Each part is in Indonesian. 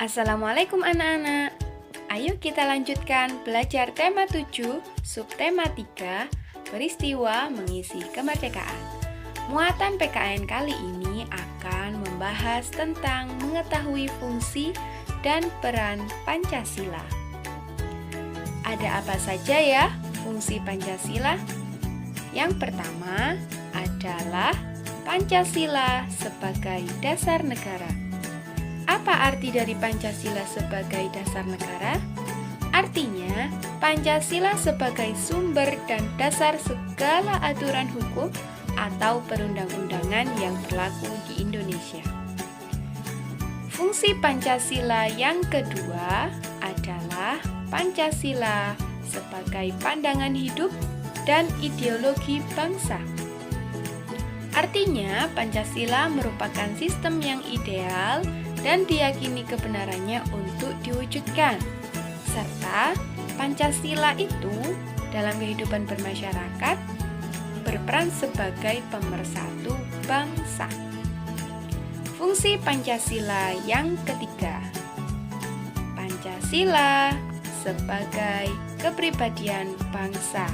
Assalamualaikum anak-anak. Ayo kita lanjutkan belajar tema 7, subtema 3, peristiwa mengisi kemerdekaan. Muatan PKN kali ini akan membahas tentang mengetahui fungsi dan peran Pancasila. Ada apa saja ya fungsi Pancasila? Yang pertama adalah Pancasila sebagai dasar negara. Apa arti dari Pancasila sebagai dasar negara? Artinya, Pancasila sebagai sumber dan dasar segala aturan hukum atau perundang-undangan yang berlaku di Indonesia. Fungsi Pancasila yang kedua adalah Pancasila sebagai pandangan hidup dan ideologi bangsa. Artinya, Pancasila merupakan sistem yang ideal dan diyakini kebenarannya untuk diwujudkan. Serta Pancasila itu dalam kehidupan bermasyarakat berperan sebagai pemersatu bangsa. Fungsi Pancasila yang ketiga, Pancasila sebagai kepribadian bangsa.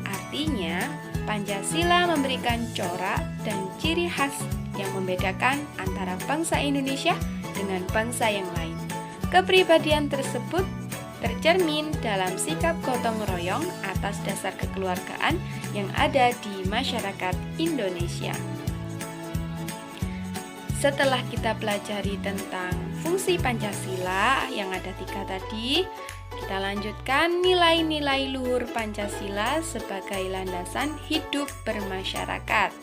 Artinya, Pancasila memberikan corak dan ciri khas yang membedakan antara bangsa Indonesia dengan bangsa yang lain. Kepribadian tersebut tercermin dalam sikap gotong royong atas dasar kekeluargaan yang ada di masyarakat Indonesia. Setelah kita pelajari tentang fungsi Pancasila yang ada 3 tadi, kita lanjutkan nilai-nilai luhur Pancasila sebagai landasan hidup bermasyarakat.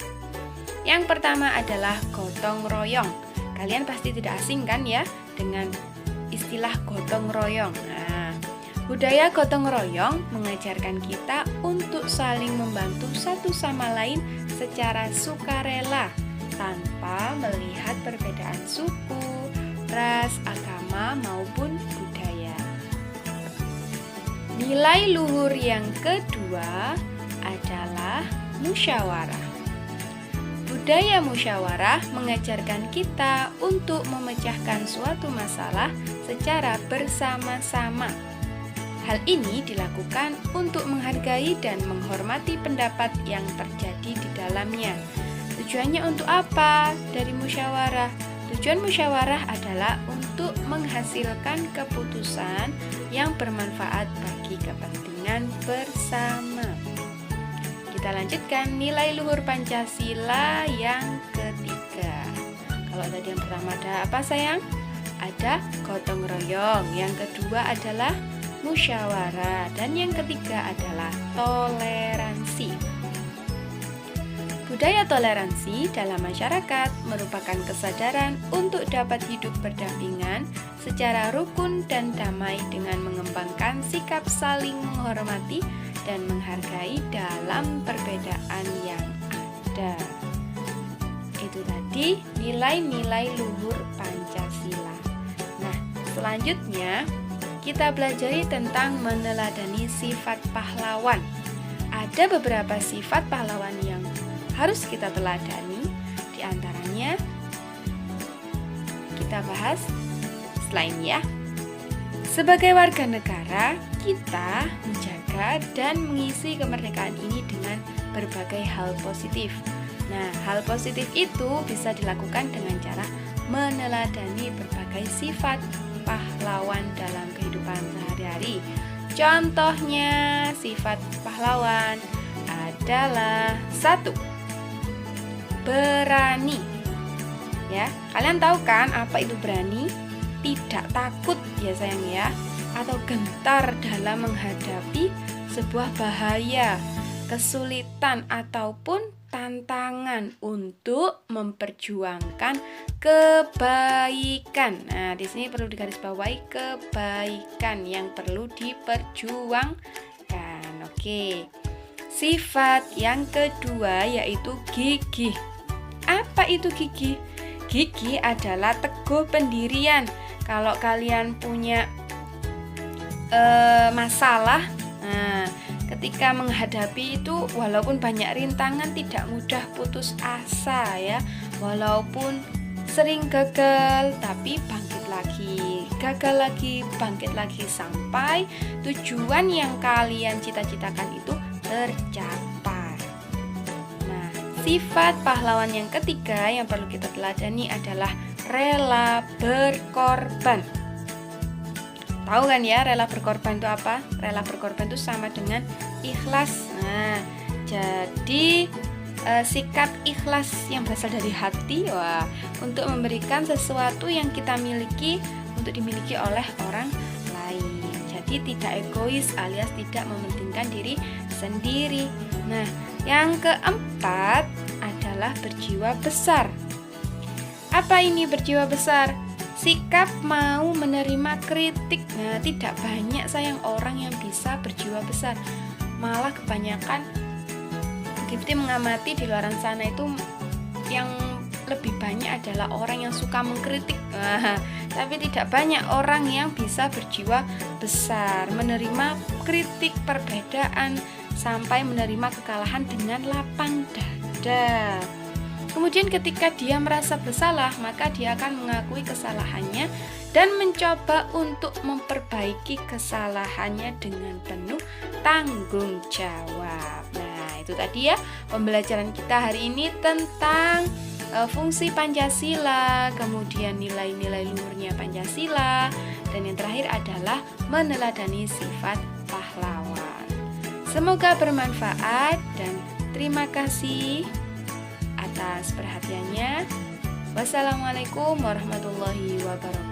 Yang pertama adalah gotong royong. Kalian pasti tidak asing kan ya dengan istilah gotong royong. Nah, budaya gotong royong mengajarkan kita untuk saling membantu satu sama lain secara sukarela tanpa melihat perbedaan suku, ras, agama maupun budaya. Nilai luhur yang kedua adalah musyawarah. Budaya musyawarah mengajarkan kita untuk memecahkan suatu masalah secara bersama-sama. Hal ini dilakukan untuk menghargai dan menghormati pendapat yang terjadi di dalamnya. Tujuannya untuk apa dari musyawarah? Tujuan musyawarah adalah untuk menghasilkan keputusan yang bermanfaat bagi kepentingan bersama. Kita lanjutkan nilai luhur Pancasila yang ketiga. Kalau tadi yang pertama ada apa sayang? Ada gotong royong. Yang kedua adalah musyawarah. Dan yang ketiga adalah toleransi. Budaya toleransi dalam masyarakat merupakan kesadaran untuk dapat hidup berdampingan secara rukun dan damai dengan mengembangkan sikap saling menghormati dan menghargai dalam perbedaan yang ada. Itu tadi nilai-nilai luhur Pancasila. Nah, selanjutnya kita pelajari tentang meneladani sifat pahlawan. Ada beberapa sifat pahlawan yang harus kita teladani. Di antaranya kita bahas setelah ini ya. Sebagai warga negara, kita menjaga dan mengisi kemerdekaan ini dengan berbagai hal positif. Nah, hal positif itu bisa dilakukan dengan cara meneladani berbagai sifat pahlawan dalam kehidupan sehari-hari. Contohnya, sifat pahlawan adalah 1. Berani. Ya, kalian tahu kan apa itu berani? Tidak takut ya sayang ya, atau gentar dalam menghadapi sebuah bahaya, kesulitan ataupun tantangan untuk memperjuangkan kebaikan. Nah, di sini perlu digarisbawahi kebaikan yang perlu diperjuangkan. Oke. Sifat yang kedua yaitu gigih. Apa itu gigih? Gigih adalah teguh pendirian. Kalau kalian punya masalah, nah, ketika menghadapi itu walaupun banyak rintangan tidak mudah putus asa ya. Walaupun sering gagal tapi bangkit lagi. gagal lagi, bangkit lagi sampai tujuan yang kalian cita-citakan itu tercapai. Nah, sifat pahlawan yang ketiga yang perlu kita teladani adalah rela berkorban. Tahu kan ya, rela berkorban itu apa? Rela berkorban itu sama dengan ikhlas. Nah, jadi sikap ikhlas yang berasal dari hati, untuk memberikan sesuatu yang kita miliki untuk dimiliki oleh orang lain. Jadi tidak egois alias tidak mementingkan diri sendiri. Nah, yang keempat adalah berjiwa besar. Apa ini berjiwa besar? Sikap mau menerima kritik. Nah, tidak banyak sayang orang yang bisa berjiwa besar. Malah kebanyakan kita mengamati di luar sana itu yang lebih banyak adalah orang yang suka mengkritik. Tapi tidak banyak orang yang bisa berjiwa besar, menerima kritik, perbedaan, sampai menerima kekalahan dengan lapang dada. Kemudian ketika dia merasa bersalah, maka dia akan mengakui kesalahannya dan mencoba untuk memperbaiki kesalahannya dengan penuh tanggung jawab. Nah, itu tadi ya pembelajaran kita hari ini tentang fungsi Pancasila, kemudian nilai-nilai luhurnya Pancasila, dan yang terakhir adalah meneladani sifat pahlawan. Semoga bermanfaat dan terima kasih atas perhatiannya. Wassalamualaikum warahmatullahi wabarakatuh.